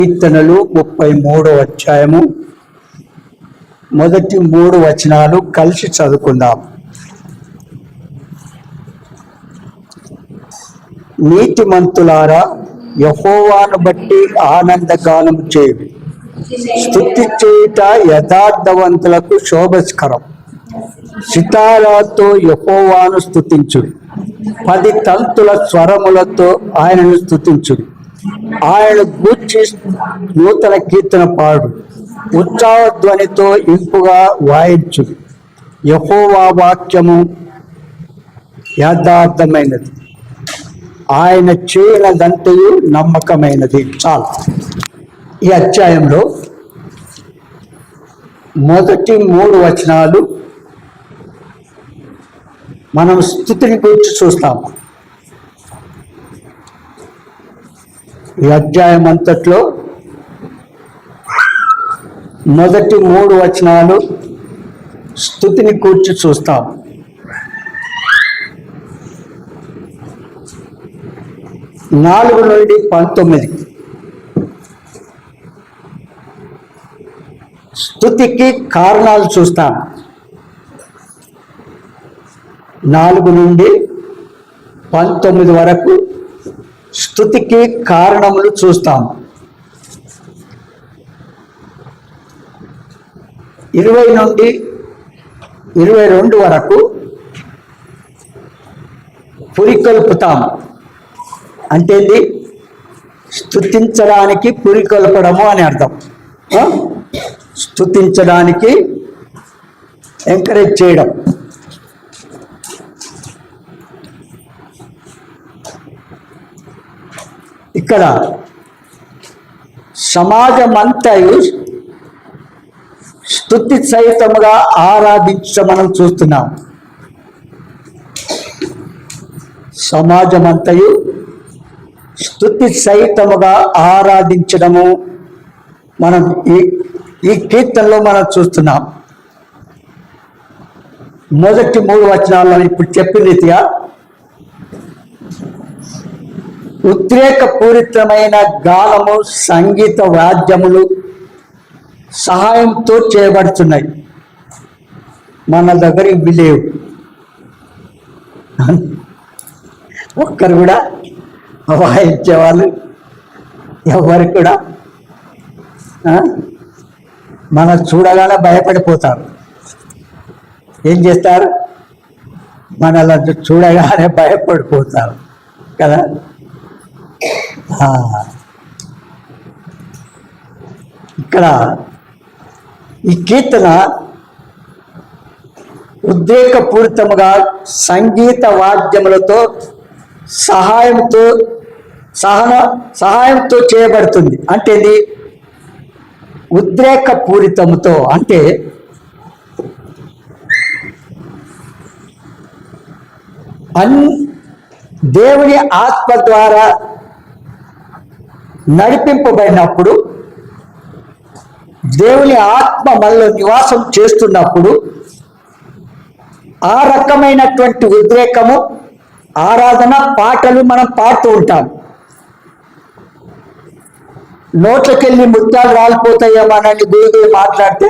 కీర్తనలు 33వ అధ్యాయము మొదటి 3 వచనాలు కలిసి చదువుకుందాం. నీతిమంతులారా, యెహోవాను బట్టి ఆనందగానం చేయుడి. స్తుతి చేయుట యథార్థవంతులకు శోభస్కరం. సితారాతో యెహోవాను స్తుతించుడి. 10 తంతుల స్వరములతో ఆయనను స్తుతించుడి. ఆయన గూర్చి నూతన కీర్తన పాడు. ఉత్సాహ ధ్వనితో ఇంపుగా వాయించుడి. యెహోవా వాక్యము యథార్థమైనది, ఆయన చేయనదంతయు నమ్మకమైనది. చాలు. ఈ అధ్యాయంలో మొదటి 3 వచనాలు మనం స్తుతిని గురించి చూస్తాము. ఈ అధ్యాయం అంతట్లో మొదటి 3 వచనాలు స్తుతిని కూర్చి చూస్తాం. నాలుగు నుండి 19 స్తుతికి కారణాలు చూస్తాం. 4 నుండి 19 వరకు స్తుతికి కారణములు చూస్తాం. 20 నుండి 22 వరకు పురికొల్పుతాం. అంటే స్తుతించడానికి పురికొల్పడము అని అర్థం. స్తుతించడానికి ఎంకరేజ్ చేయడం. ఇక్కడ సమాజమంతయు స్తుతి సహితముగా ఆరాధించడం మనం చూస్తున్నాం. సమాజమంతయు స్తుతి సహితముగా ఆరాధించడము మనం ఈ కీర్తనలో మనం చూస్తున్నాం. మొదటి 3 వచనాల్లో ఇప్పుడు చెప్పిన రీతిగా ఉద్రేకపూరితమైన గానము, సంగీత వాద్యములు సహాయంతో చేయబడుతున్నాయి. మన దగ్గర ఇవి లేవు. ఒక్కరు కూడా వాయించే వాళ్ళు ఎవరు కూడా మనం చూడగానే భయపడిపోతారు. ఏం చేస్తారు? మనల్ని చూడగానే భయపడిపోతారు కదా. ఇక్కడ ఈ కీర్తన ఉద్రేకపూరితముగా సంగీత వాద్యములతో సహాయంతో చేయబడుతుంది. అంటే ఇది ఉద్రేకపూరితముతో అంటే దేవుని ఆత్మ ద్వారా నడిపింపబడినప్పుడు, దేవుని ఆత్మ మనలో నివాసం చేస్తున్నప్పుడు ఆ రకమైనటువంటి ఉద్రేకము, ఆరాధన పాటలు మనం పాడుతూ ఉంటాం. నోట్లకెళ్ళి ముత్యాలు రాలిపోతాయేమోనని గురువు మాట్లాడితే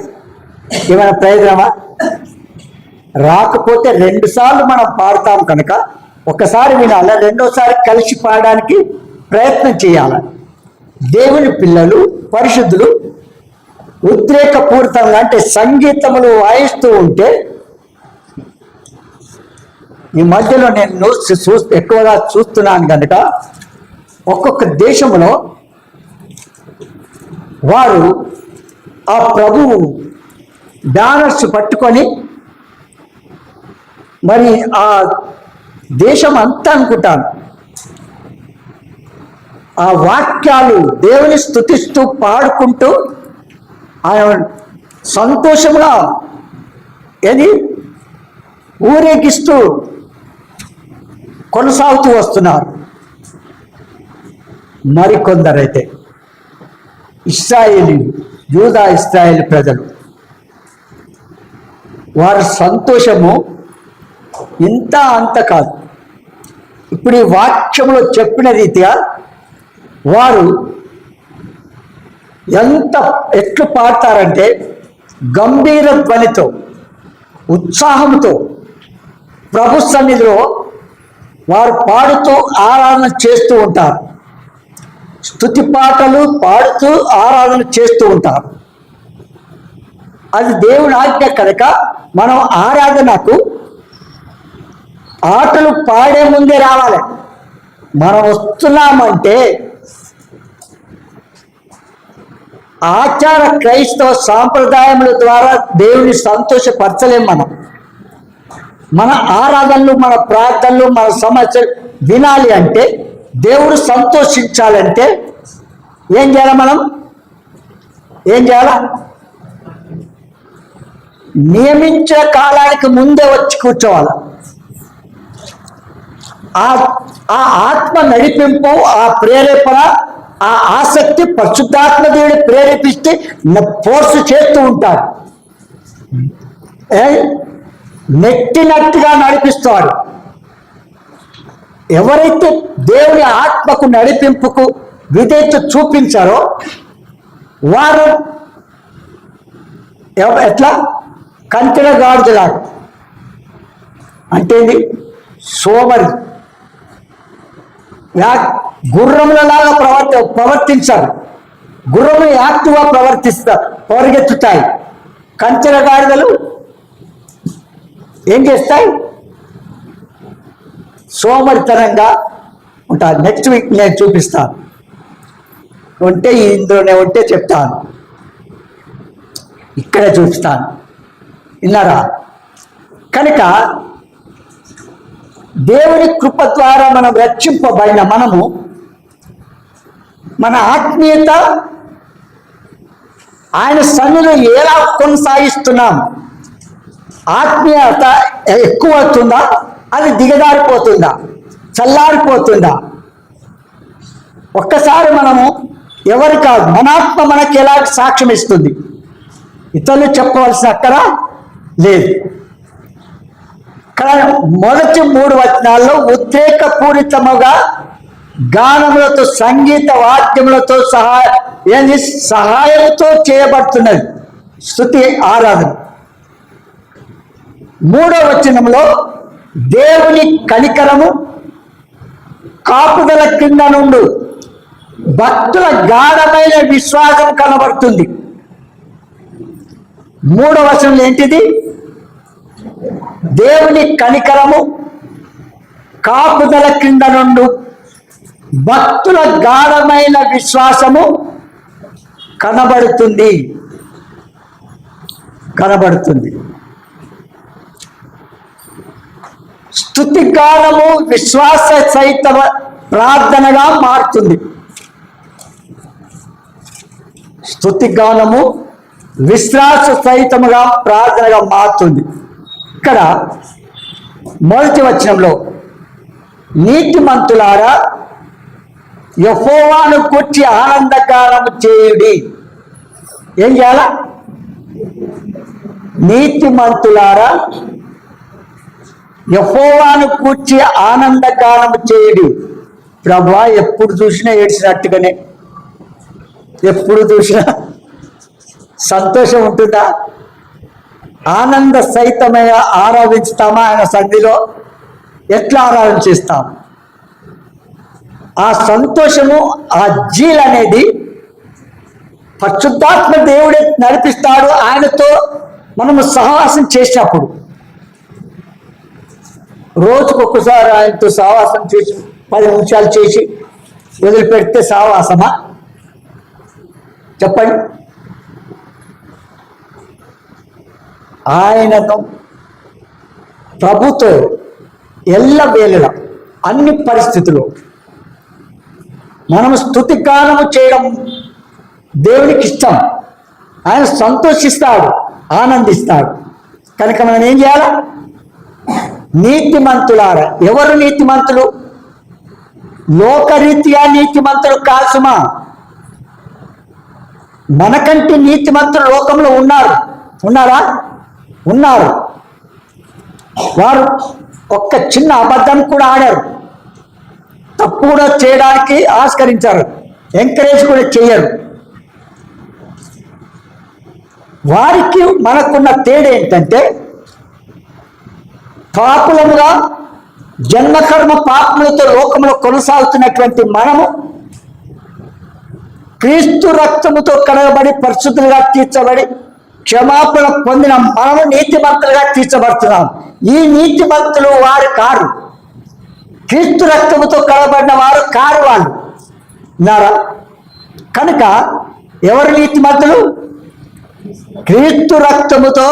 ఏమైనా ప్రయోజనమా? రాకపోతే 2 సార్లు మనం పాడతాం కనుక ఒకసారి వినాలి, రెండోసారి కలిసి పాడడానికి ప్రయత్నం చేయాలి. దేవుని పిల్లలు, పరిశుద్ధులు ఉద్రేకపూరితంగా అంటే సంగీతములు వాయిస్తూ ఉంటే, ఈ మధ్యలో నేను ఎక్కువగా చూస్తున్నాను కనుక ఒక్కొక్క దేశంలో వారు ఆ ప్రభువు బ్యానర్స్ పట్టుకొని మరి ఆ దేశం అంతా అనుకుంటాను ఆ వాక్యాలు దేవుని స్తుతిస్తూ పాడుకుంటూ ఆయన సంతోషంగా ఊరేగిస్తూ కొనసాగుతూ వస్తున్నారు. మరికొందరైతే యూదా ఇశ్రాయేలు ప్రజలు, వారి సంతోషము ఇంత అంత కాదు. ఇప్పుడు ఈ వాక్యంలో చెప్పిన రీతిగా వారు ఎట్లు పాడతారంటే గంభీర ధ్వనితో, ఉత్సాహంతో ప్రభు సన్నిధిలో వారు పాడుతూ ఆరాధన చేస్తూ ఉంటారు. స్తుతి పాటలు పాడుతూ ఆరాధన చేస్తూ ఉంటారు. అది దేవుని ఆజ్ఞ కనుక మనం ఆరాధనకు ఆటలు పాడే ముందే రావాలి. మనం వస్తున్నామంటే ఆచార క్రైస్తవ సాంప్రదాయముల ద్వారా దేవుని సంతోషపరచలేం. మన ఆరాధనలు, మన ప్రార్థనలు, మన సమస్యలు వినాలి అంటే, దేవుడు సంతోషించాలంటే ఏం చేయాలి? మనం ఏం చేయాలి? నియమించిన కాలానికి ముందే వచ్చి కూర్చోవాలి. ఆ ఆత్మ నడిపింపు, ఆ ప్రేరేపణ, ఆ ఆసక్తి పరిశుద్ధాత్మ దేవుడు ప్రేరేపిస్తే ఫోర్స్ చేస్తూ ఉంటాడు. నెట్టినట్టుగా నడిపిస్తాడు. ఎవరైతే దేవుని ఆత్మకు నడిపింపుకు విధేయత చూపించారో వారు ఎట్లా కంచెల గాడిదలాగా, అంటే సోమరి గుర్రములలాగా ప్రవర్తించారు. గుర్రములు యాక్టివ్గా పరిగెత్తుతాయి. కంచెల గాడిదలు ఏం చేస్తాయి? సోమరితనంగా ఉంటారు. నెక్స్ట్ వీక్ నేను చూపిస్తాను. ఇందులోనే ఉంటే చెప్తాను, ఇక్కడే చూపిస్తాను. విన్నారా? కనుక దేవుని కృప ద్వారా మనం రక్షింపబడిన మనము మన ఆత్మీయత ఆయన సన్నిధిలో ఎలా కొనసాగిస్తున్నాం? ఆత్మీయత ఎక్కువ అవుతుందా? అది దిగజారిపోతుందా? చల్లారిపోతుందా? ఒక్కసారి మనము ఎవరి కాదు, మన ఆత్మ మనకి ఎలా సాక్ష్యం ఇస్తుంది? ఇతరులు చెప్పవలసిన అక్కడ లేదు. ఇక్కడ మొదటి 3 వచనాల్లో ఉద్రేకపూరితముగా గానములతో, సంగీత వాద్యములతో సహాయంతో చేయబడుతున్నది స్తుతి ఆరాధన. 3వ వచనంలో దేవుని కనికరము, కాపుదల కింద నుండి భక్తుల గాఢమైన విశ్వాసం కనబడుతుంది. 3వ వచనంలో ఏంటిది? దేవుని కనికరము, కాపుదల కింద నుండి భక్తుల గాఢమైన విశ్వాసము కనబడుతుంది. స్తుతి గానము విశ్వాస సహిత ప్రార్థనగా మారుతుంది. స్తుతి గానము విశ్వాస సహితముగా ప్రార్థనగా మారుతుంది. ఇక్కడ మొదటి వచనంలో నీతిమంతులారా యెహోవాను కూర్చి ఆనందగానము చేయుడి. ఏం చేయాలా? నీతిమంతులారా యెహోవాను కూర్చి ఆనందగానము చేయుడి. ప్రభువా, ఎప్పుడు చూసినా ఏడ్చినట్టుగానే, ఎప్పుడు చూసినా సంతోషం ఉంటుందా? ఆనంద సహితమైన ఆరాధిస్తామా? ఆయన సన్నిధిలో ఎట్లా ఆరాధన చేస్తాం? ఆ సంతోషము, ఆ జీల్ అనేది పరిశుద్ధాత్మ దేవుడే నడిపిస్తాడు. ఆయనతో మనము సహవాసం చేసినప్పుడు, రోజుకొకసారి ఆయనతో సహవాసం చేసి 10 నిమిషాలు చేసి వదిలిపెడితే సహవాసమా? చెప్పండి. ఆయనను ప్రభుతో ఎల్లవేళలా అన్ని పరిస్థితుల్లో మనము స్తుతి గానము చేయడం దేవునికి ఇష్టం. ఆయన సంతోషిస్తాడు, ఆనందిస్తాడు. కనుక మనం ఏం చేయాలి? నీతిమంతులారా. ఎవరు నీతిమంతులు? లోకరీత్యా నీతిమంతులు కాసుమా? మనకంటే నీతిమంతులు లోకంలో ఉన్నారా? ఉన్నారు. వారు ఒక్క చిన్న అబద్ధం కూడా ఆడారు, తప్పు కూడా చేయడానికి ఆస్కరించారు, ఎంకరేజ్ కూడా చేయరు. వారికి మనకున్న తేడా ఏంటంటే, పాపులముగా జన్మకర్మ పాపములతో లోకములో కొనసాగుతున్నటువంటి మనము క్రీస్తు రక్తముతో కడగబడి పరిశుద్ధులుగా తీర్చబడి క్షమాపణ పొందిన మనము నీతిమంతులుగా తీర్చబడుతున్నాం. ఈ నీతిమంతులు వారు కారు, క్రీస్తు రక్తముతో కడగబడిన వారు కారు వాళ్ళు ఉన్నారా. కనుక ఎవరు నీతిమంతులు? క్రీస్తు రక్తముతో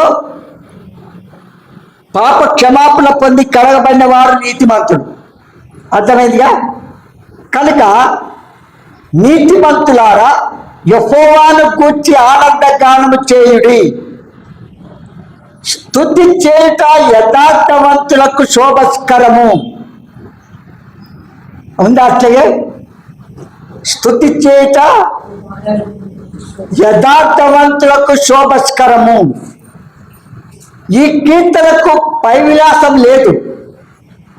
పాప క్షమాపణ పొంది కడగబడిన వారు నీతిమంతుడు. అర్థమైందిగా? కనుక నీతిమంతులారా యెహోవాను గూర్చి ఆనందగానము చేయుడి, స్తుతి చేయుట యథార్థవంతులకు శోభస్కరము. ఉందా అట్లగే? స్తుతి చేయుట యథార్థవంతులకు శోభస్కరము. ఈ కీర్తనకు పై విలాసం లేదు.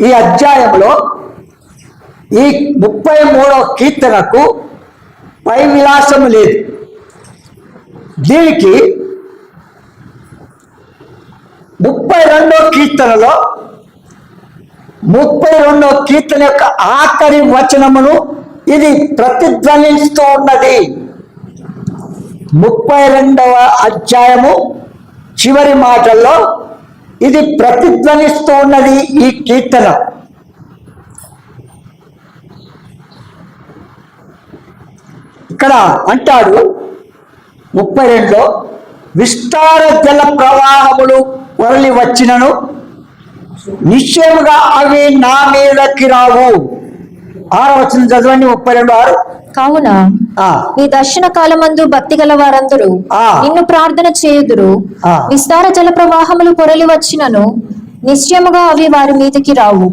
ఈ అధ్యాయంలో ఈ 33వ కీర్తనకు పై విలాసం లేదు. దీనికి 32వ కీర్తనలో 32వ కీర్తన యొక్క ఆఖరి వచనమును ఇది ప్రతిధ్వనిస్తూ ఉన్నది. 32వ అధ్యాయము చివరి మాటల్లో ఇది ప్రతిధ్వనిస్తూ ఉన్నది. ఈ కీర్తన ఇక్కడ అంటాడు 32లో, విస్తార జల ప్రవాహములు వరలి వచ్చినను నిశ్చయముగా అవి నా మీదకి రావు. 6వ వచనం చదవండి. 32:6. కావున నీ దర్శన కాలమందు భక్తి గల వారందరూ నిన్ను ప్రార్థన చేయుదురు. విస్తార జల ప్రవాహములు పొరలి వచ్చినను నిశ్చయముగా అవి వారి మీదకి రావు.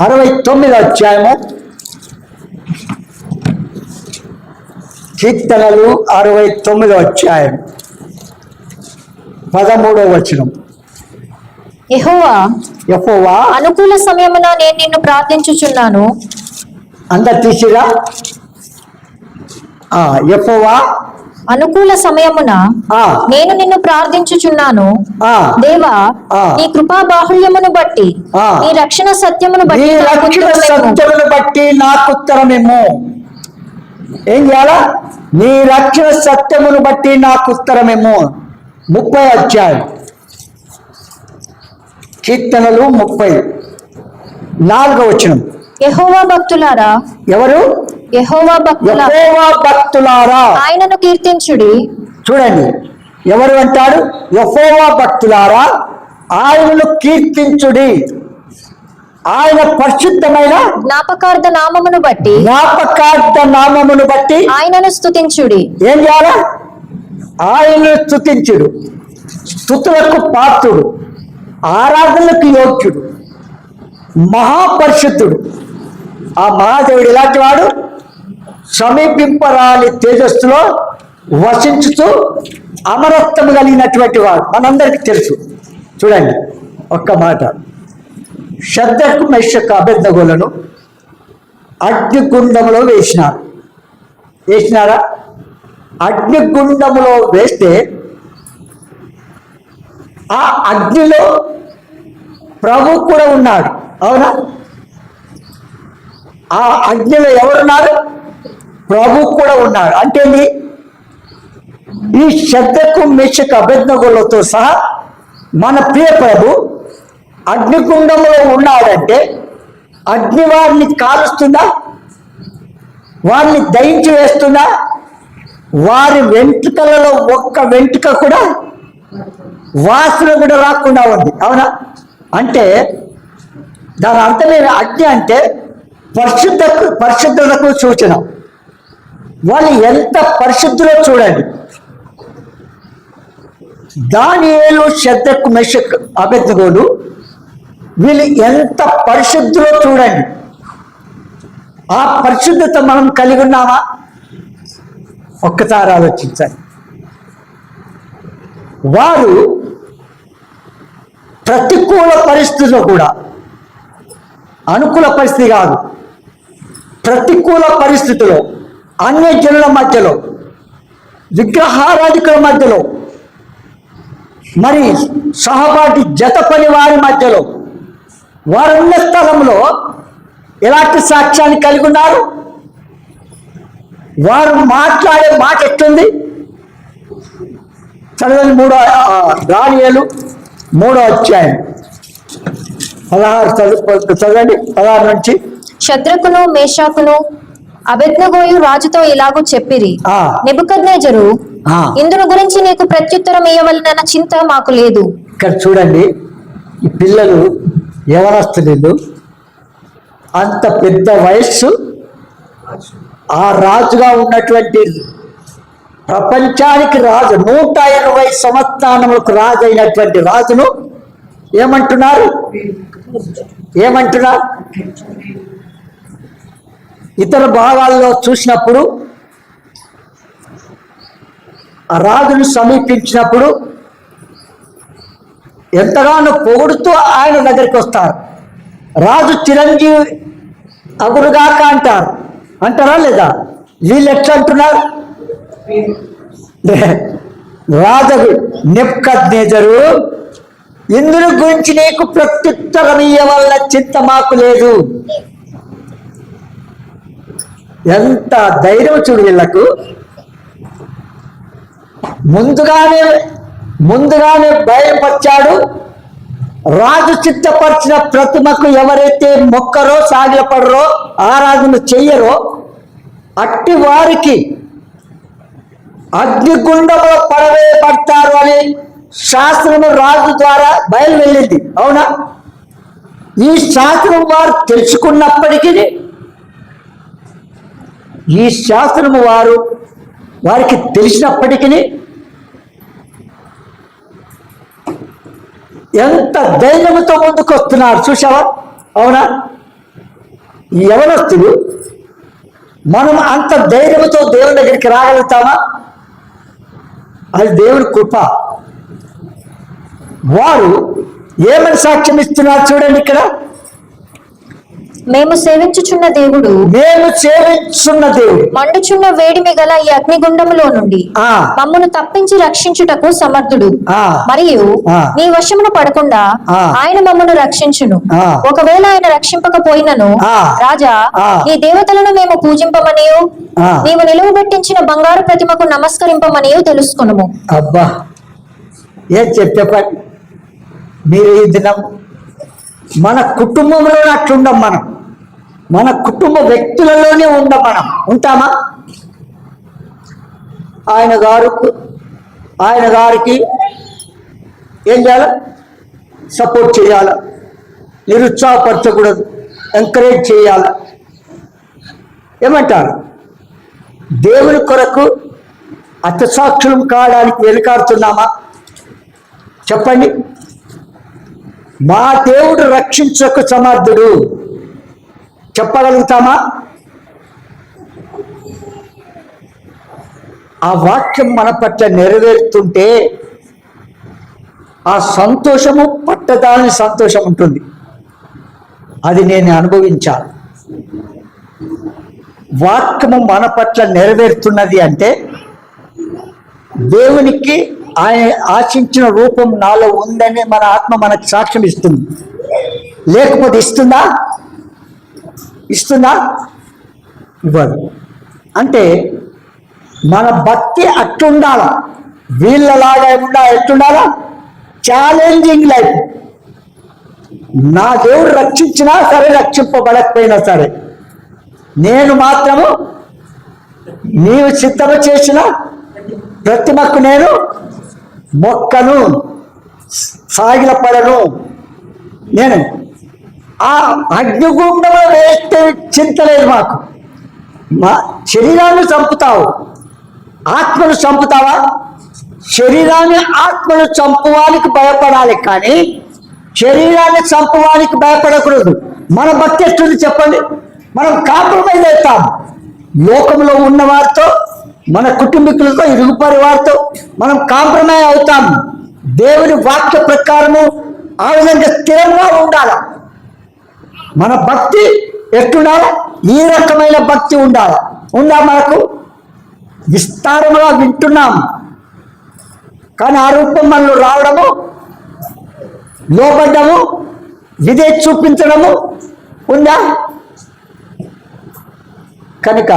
69వ అధ్యాయము కీర్తనలు 69వ అధ్యాయం 13వ వచనం. యెహోవా అనుకూల సమయమున నేను నిన్ను ప్రార్థించుచున్నాను. అందరు తీసిరా. యెహోవా అనుకూల సమయమున నేను నిన్ను ప్రార్థించుచున్నాను. దేవా, నీ కృపా బాహుళ్యమును బట్టి నీ రక్షణ సత్యమును బట్టి నాకు ఉత్తరమేమో. ఏం చేయాలా? నీ రక్షణ సత్యమును బట్టి నాకు ఉత్తరమేమో. 30వ అధ్యాయం కీర్తనలు 34వ వచనం. యెహోవా భక్తులారా. ఎవరు? యెహోవా భక్తులారా ఆయనను కీర్తించుడి. చూడండి, ఎవరు అంటాడు? యెహోవా భక్తులారా ఆయనను కీర్తించుడి. ఆయన పరిశుద్ధమైన జ్ఞాపకార్థ నామమును బట్టి ఆయనను స్తుతించుడి. ఏం చేయాలా? ఆయనను స్తుతించుడు. స్తుతులకు పాత్రుడు, ఆరాధనలకు యోగ్యుడు, మహాపరిశుద్ధుడు. ఆ మహాదేవుడు ఇలాంటి వాడు, సమీపింపరాని తేజస్సులో వసించుతూ అమరత్వము కలిగినటువంటి వాడు. మనందరికీ తెలుసు. చూడండి ఒక్క మాట. షద్రకు మెషకు అబేద్నెగోలను అగ్నిగుండములో వేసినారా? అగ్నిగుండములో వేస్తే ఆ అగ్నిలో ప్రభు కూడా ఉన్నాడు. అవునా? ఆ అగ్నిలో ఎవరున్నారు? ప్రభు కూడా ఉన్నాడు. అంటే ఈ షద్రకు మెషకు అబేద్నెగోలతో సహా మన ప్రియ ప్రభు అగ్నిగుండంలో ఉన్నాడంటే అగ్ని వారిని కాలుస్తుందా? వారిని దహించి వేస్తుందా? వారి వెంట్రుకలలో ఒక్క వెంట్రుక కూడా వాసన కూడా రాకుండా ఉంది. అవునా? అంటే దాని అర్థమే అగ్ని అంటే పరిశుద్ధతకు సూచన. వాళ్ళు ఎంత పరిశుద్ధులో చూడండి. దానియేలు, షద్రకు మెషకు అబేద్నెగోలు వీళ్ళు ఎంత పరిశుద్ధులో చూడండి. ఆ పరిశుద్ధత మనం కలిగి ఉన్నామా? ఒక్కసారి ఆలోచించాలి. వారు ప్రతికూల పరిస్థితుల్లో కూడా, అనుకూల పరిస్థితి కాదు, ప్రతికూల పరిస్థితిలో అన్యజనుల మధ్యలో విగ్రహారాధికుల మధ్యలో, మరి సహపాఠి జత పని వారి మధ్యలో, వారున్న స్థలంలో ఎలాంటి సాక్ష్యాన్ని కలిగి ఉన్నారు? వారు మాట్లాడే మాట ఎట్టుంది? చదవండి, దానియేలు 3వ అధ్యాయం 16 చదవండి, 16 నుంచి. శద్రకును మేషాకును అబేద్నెగోయు రాజుతో ఇలాగూ చెప్పిరి, నెబుకద్నెజరు, ఇందును గురించి నీకు ప్రత్యుత్తరం ఇయ్యవలనన్న చింత మాకు లేదు. ఇక్కడ చూడండి, ఈ పిల్లలు యవనస్తులు, అంత పెద్ద వయస్సు, ఆ రాజుగా ఉన్నటువంటి ప్రపంచానికి రాజు, 180 సంవత్సరాలకు రాజు అయినటువంటి రాజును ఏమంటున్నారు? ఇతర భాగాల్లో చూసినప్పుడు, ఆ రాజును సమీపించినప్పుడు ఎంతగానో పొగుడుతూ ఆయన దగ్గరికి వస్తారు. రాజు చిరంజీవి అగురుగాక అంటారా లేదా? వీళ్ళు ఎట్లా అంటున్నారు? రాజు నెబుకద్నెజరు, ఇందును గురించి నీకు ప్రత్యుత్తరం ఇయ్యవలన చింత మాకు లేదు. ఎంత ధైర్యం చూడు వీళ్ళకు! ముందుగానే భయపరిచాడు. రాజు చిత్తపరిచిన ప్రతిమకు ఎవరైతే మొక్కరో, సాగిలపడరో, ఆరాధన చెయ్యరో అట్టి వారికి అగ్నిగుండంలో పడతారు అని శాస్త్రము రాజు ద్వారా బయలువెళ్ళింది. అవునా? ఈ శాస్త్రం వారు తెలుసుకున్నప్పటికీ, ఈ శాస్త్రము వారికి తెలిసినప్పటికీ ఎంత ధైర్యంతో ముందుకు వస్తున్నారు చూసావా? అవునా? ఈ యవనస్తులు మనం అంత ధైర్యంతో దేవుని దగ్గరికి రాగలుగుతామా? అది దేవుని కృప. వారు ఏమని సాక్ష్యం ఇస్తున్నారు చూడండి ఇక్కడ. మేము సేవించుచున్న దేవుడు మండుచున్న వేడిమి గల ఈ అగ్నిగుండములో నుండి మమ్మను తప్పించి రక్షించుటకు సమర్థుడు, మరియు నీ వశమును పడకుండా ఆయన మమ్మను రక్షించును. ఒకవేళ ఆయన రక్షింపకపోయినను రాజా, నీ దేవతలను మేము పూజింపమనియు నీవు నిలువబెట్టించిన బంగారు ప్రతిమకు నమస్కరింపమనియు తెలుసుకొనుము. అబ్బా, ఏం చెప్పండి మీరు. ఈ దినం మన కుటుంబంలో అట్లుండం, మన కుటుంబ వ్యక్తులలోనే మనం ఉంటామా? ఆయన గారికి ఏం చేయాలి? సపోర్ట్ చేయాలి, నిరుత్సాహపరచకూడదు, ఎంకరేజ్ చేయాలి. ఏమంటారు? దేవుని కొరకు అర్థసాక్షులం కావడానికి వెనుకాడుతున్నామా? చెప్పండి. మా దేవుడు రక్షించకు సమర్థుడు చెప్పగలుగుతామా? ఆ వాక్యం మన పట్ల నెరవేరుతుంటే ఆ సంతోషము పట్టదాని సంతోషం ఉంటుంది. అది నేను అనుభవించాను. వాక్యము మన పట్ల నెరవేరుతున్నది అంటే దేవునికి ఆయన ఆశించిన రూపం నాలో ఉందని మన ఆత్మ మనకు సాక్ష్యం ఇస్తుంది. లేకపోతే ఇస్తుందా? ఇవ్వదు. అంటే మన భక్తి అట్టుండాల, వీళ్ళలాగా ఎట్టుండాలా? Challenging life. నా దేవుడు రక్షించినా సరే, రక్షింపబడకపోయినా సరే, నేను మాత్రము నీవు సిద్ధము చేసిన ప్రతిమకు నేను మొక్కను, సాగిలపడను. నేను ఆ అగ్నిగుండంలో వేస్తే చింత లేదు మాకు. మా శరీరాన్ని చంపుతావు, ఆత్మను చంపుతావా? శరీరాన్ని ఆత్మను చంపువానికి భయపడాలి, కానీ శరీరాన్ని చంపువానికి భయపడకూడదు. మన భక్తి ఎట్లుంది చెప్పండి? మనం కాంప్రమైజ్ అవుతాం. లోకంలో ఉన్న వారితో, మన కుటుంబీకులతో, ఇరుగుపరి వారితో మనం కాంప్రమైజ్ అవుతాం. దేవుని వాక్య ప్రకారము ఆ విధంగా స్థిరంగా ఉండాలి. మన భక్తి ఎట్లుండాలి? ఈ రకమైన భక్తి ఉండాలి. ఉందా మనకు? విస్తారముగా వింటున్నాం, కానీ ఆ రూపం మనలో రావడము, లోబడ్డము, విధేయత చూపించడము ఉందా? కనుక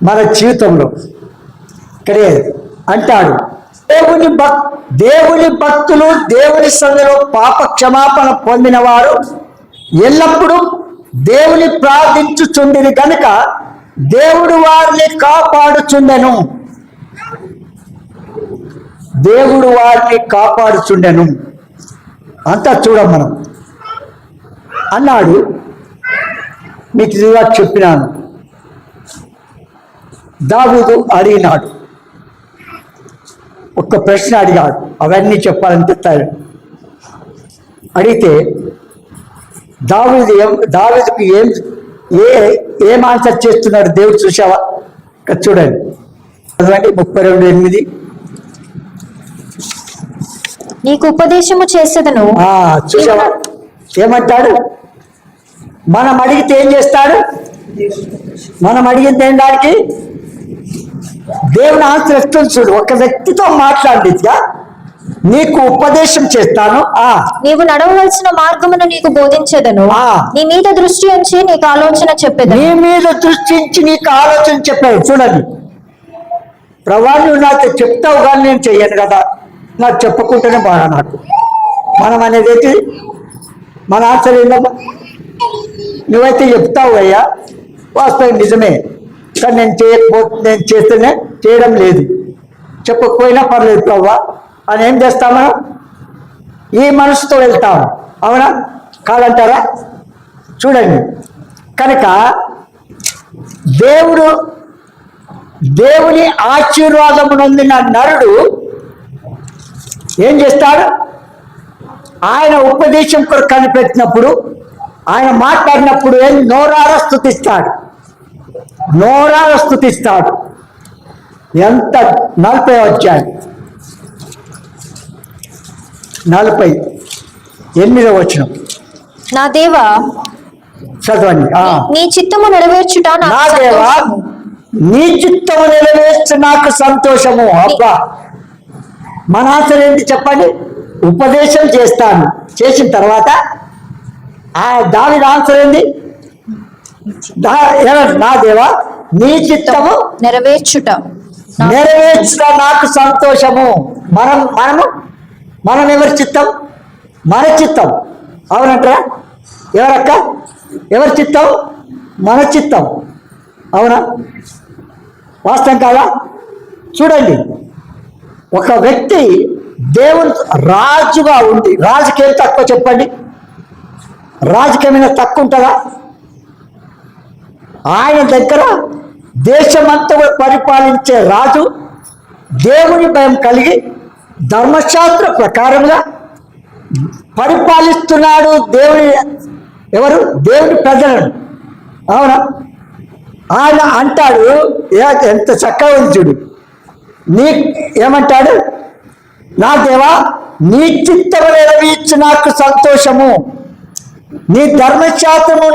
మన జీవితంలో ఇక్కడే అంటాడు, దేవుని భక్తులు దేవుని సన్నిధిలో పాప క్షమాపణ పొందిన వారు ఎల్లప్పుడూ దేవుని ప్రార్థించుచుండిరి గనుక దేవుడు వారిని కాపాడుచుండెను. దేవుడు వారిని కాపాడుచుండెను అంతా చూడం మనం అన్నాడు. మీకు ఇదిగా చెప్పినాను. దావీదు అడిగినాడు, ఒక్క ప్రశ్న అడిగాడు, అవన్నీ చెప్పాలంటే అడిగితే దావీదుకి ఏం ఆన్సర్ చేస్తున్నాడు దేవుడు చూసావా? ఇక్కడ చూడండి, 32:8. నీకు ఉపదేశము చేసేదను. చూసావా ఏమంటాడు? మనం అడిగితే ఏం చేస్తాడు? మనం అడిగింది ఏం దానికి దేవుని ఆన్సర్ ఎస్తుంది చూడు. ఒక వ్యక్తితో మాట్లాడిగా నీకు ఉపదేశం చేస్తాను, నీవు నడవవలసిన మార్గమును నీకు బోధించేదను, నీ మీద దృష్టి ఉంచి నీకు ఆలోచన చెప్పేది. నీ మీద దృష్టి ఉంచి నీకు ఆలోచన చెప్పాడు. చూడండి, ప్రభా నువ్వు నాతో చెప్తావు కానీ నేను చెయ్యను కదా, నాకు చెప్పుకుంటేనే బాగా. నాకు మనం అనేది ఏంటి? మన ఆన్సర్ ఏందమ్మా? నువ్వైతే చెప్తావు అయ్యా, వాస్తవం నిజమే, కానీ నేను చేస్తేనే చేయడం లేదు, చెప్పకపోయినా పర్లేదు ప్రభా అని ఏం చేస్తాం మనం? ఈ మనసుతో వెళ్తాం, అవునా కాదంటారా? చూడండి, కనుక దేవుని ఆశీర్వాదము నొందిన నరుడు ఏం చేస్తాడు? ఆయన ఉపదేశం కొరకు కనిపెట్టినప్పుడు, ఆయన మాట్లాడినప్పుడు నోరారా స్తుతిస్తాడు. ఎంత 40 అధ్యాయం 48వ వచనం. నా దేవా చదవండి. నీ చిత్తము నెరవేర్చుట నా దేవా నీ చిత్తము నెరవేర్చు నాకు సంతోషము. అబ్బా, మన ఆన్సర్ ఏంటి చెప్పండి? ఉపదేశం చేస్తాను. చేసిన తర్వాత దాని ఆన్సర్ ఏంది? నా దేవా నీ చిత్తము నెరవేర్చుట నాకు సంతోషము. మనం ఎవరి చిత్తం? మన చిత్తం, అవునంటారా? ఎవరక్క? ఎవరి చిత్తం? మన చిత్తం, అవునా? వాస్తవం కాదా? చూడండి, ఒక వ్యక్తి దేవుని రాజుగా ఉంది, రాజుకేం తక్కువ చెప్పండి? రాజుకేమైనా తక్కువ ఉంటుందా? ఆయన దగ్గర దేశమంతా పరిపాలించే రాజు దేవుని భయం కలిగి ధర్మశాస్త్ర ప్రకారంగా పరిపాలిస్తున్నాడు. ఎవరు? దేవుని ప్రజలను, అవునా? ఆయన అంటాడు, ఎంత చక్కగా ఉంది చూడు. ఏమంటాడు? నా దేవా నీ చిత్తము నెరవేర్చు నాకు సంతోషము, నీ ధర్మశాస్త్రము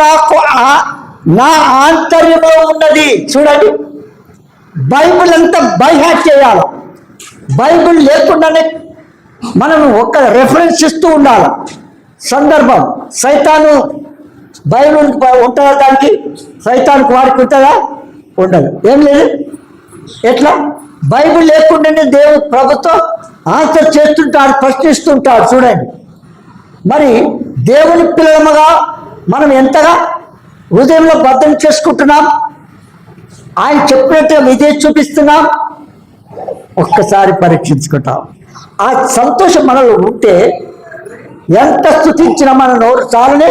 నా ఆంతర్యంలో ఉన్నది. చూడండి, బైబిల్ అంతా బైహార్ట్ చేయాలి. బైబిల్ లేకుండానే మనం ఒక రెఫరెన్స్ ఇస్తూ ఉండాలి. సందర్భం, సైతాను బైబిల్ ఉంటుందా? దానికి సైతానికి వాడికి ఉంటుందా? ఉండదు. ఏం లేదు. ఎట్లా? బైబిల్ లేకుండానే దేవుడు ప్రభుత్వం ఆన్సర్ చేస్తుంటాడు, ప్రశ్నిస్తుంటాడు. చూడండి, మరి దేవుని పిల్లలముగా మనం ఎంతగా హృదయంలో భద్రం చేసుకుంటున్నాం, ఆయన చెప్పినట్టుగా విధేయత చూపిస్తున్నాం. ఒక్కసారి పరీక్షించుకుంటాం. ఆ సంతోషం మనలో ఉంటే ఎంత స్తుతించినా మన నోరు చాలనే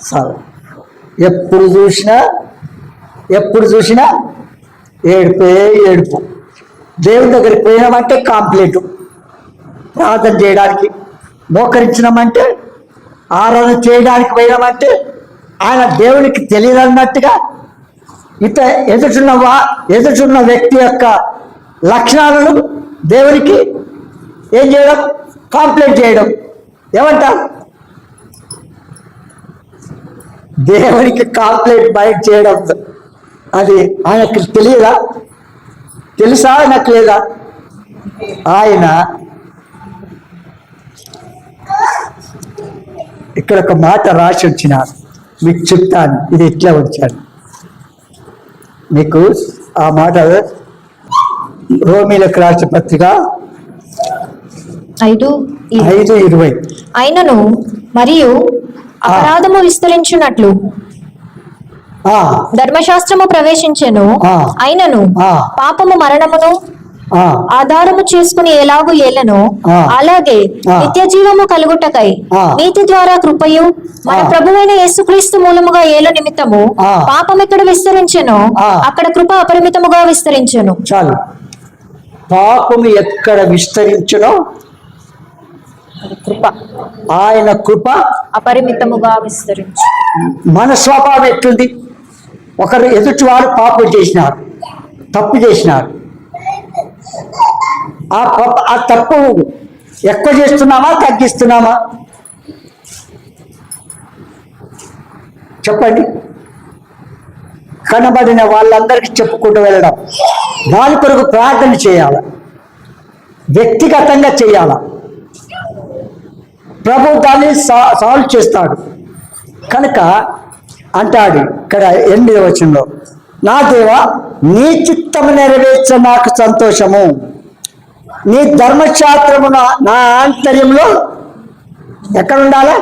చాలు. ఎప్పుడు చూసినా ఏడుపు. దేవుని దగ్గరికి పోయినామంటే కాంప్లీట్. ప్రార్థన చేయడానికి మోకరించినామంటే, ఆరాధన చేయడానికి పోయినామంటే ఆయన దేవునికి తెలియదన్నట్టుగా ఎదుటిన్న వ్యక్తి యొక్క లక్షణాలను దేవునికి ఏం చేయడం? కాంప్లైంట్ చేయడం. ఏమంటారు? దేవునికి కాంప్లైంట్ బయట చేయడం. అది ఆయనకి తెలియదా? తెలుసా నాకు లేదా? ఆయన ఇక్కడ ఒక మాట రాసి వచ్చిన మీకు చెప్తాను, ఇది ఎట్లా వచ్చాను మీకు. ఆ మాట రోమీలకు రాసిన పత్రిక 5:20. అయినను మరియు అపరాధము విస్తరించున్నట్లు ధర్మశాస్త్రము ప్రవేశించెను, అయినను పాపము మరణమును ఆధారము చేసుకుని ఎలాగూ ఏలెనో అలాగే నిత్య జీవము కలుగుటకై నీతి ద్వారా కృపయు మన ప్రభువైన యేసుక్రీస్తు మూలముగా ఏలు నిమిత్తము పాపం ఎక్కడ విస్తరించెనో అక్కడ కృప అపరిమితముగా విస్తరించెను. చాలు. పాపము ఎక్కడ విస్తరించెనో కృప, ఆయన కృప అపరిమితముగా విస్తరించు. మన స్వభావం ఎట్లుంది? ఒకరు ఎదుటి వారు పాపం చేసినారు, తప్పు చేసినారు. ఆ తప్పు ఎక్కువ చేస్తున్నామా తగ్గిస్తున్నామా? చెప్పండి. కనబడిన వాళ్ళందరికీ చెప్పుకుంటూ వెళ్ళడం, దాని కొరకు ప్రార్థన చేయాలి, వ్యక్తిగతంగా చేయాలి. ప్రభు దాన్ని సాల్వ్ చేస్తాడు. కనుక అంటాడు ఇక్కడ 8వ వచనంలో, నా దేవా నీ చిత్తము నెరవేర్చ నాకు సంతోషము, నీ ధర్మశాస్త్రము నా ఆంతర్యంలో ఎక్కడ ఉండాలి?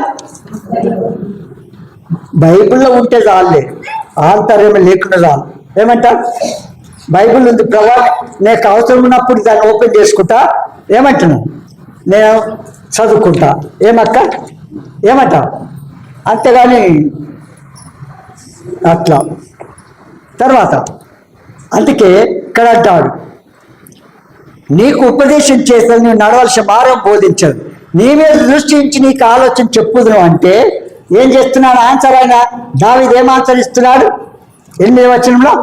బైబిల్లో ఉంటే చాలే, ఆంతర్యం లేకుండా చాలు. ఏమంటారు? బైబిల్ ఉంది ప్రభా, నీకు అవసరం ఉన్నప్పుడు దాన్ని ఓపెన్ చేసుకుంటా, ఏమంటున్నావు? నేను చదువుకుంటా, ఏమక్క ఏమంటా? అంతేగాని అట్లా. తర్వాత అందుకే ఇక్కడ అంటాడు, నీకు ఉపదేశం చేస్తాను, నువ్వు నడవలసిన మార్గం బోధించదు, నీ మీద దృష్టించి నీకు ఆలోచన చెప్పుదును అంటే ఏం చేస్తున్నాడు? ఆన్సర్ ఆయన దావీదు ఏం ఆన్సర్ ఇస్తున్నాడు? 8వ వచనంలో,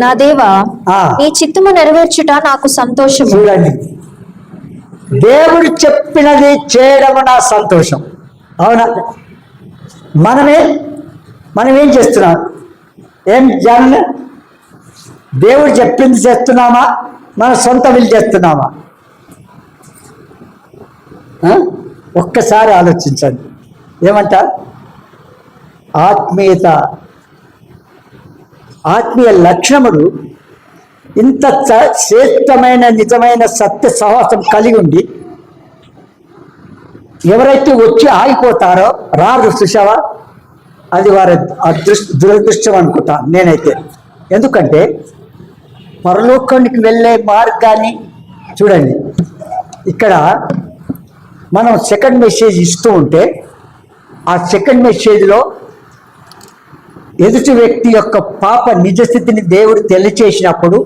నా దేవా నీ చిత్తము నెరవేర్చుట నాకు సంతోషం. చూడండి, దేవుడు చెప్పినది చేయడం నా సంతోషం. అవునా? మనం ఏం చేస్తున్నాం? ఏం జాన దేవుడు చెప్పింది చేస్తున్నామా? మన సొంత వీలు చేస్తున్నామా? ఒక్కసారి ఆలోచించండి. ఏమంటారు? ఆత్మీయ లక్షణములు ఇంత శ్రేష్టమైన నిజమైన సత్య సహవాసం కలిగి ఉండి ఎవరైతే వచ్చి ఆగిపోతారో రాదు. చూసావా? అది వారి దురదృష్టం అనుకుంటా నేనైతే. ఎందుకంటే పరలోకానికి వెళ్ళే మార్గాన్ని చూడండి. ఇక్కడ మనం సెకండ్ మెసేజ్ ఇస్తూ ఉంటే ఆ సెకండ్ మెసేజ్లో ఎదుటి వ్యక్తి యొక్క పాప నిజస్థితిని దేవుడు తెలియచేసినప్పుడు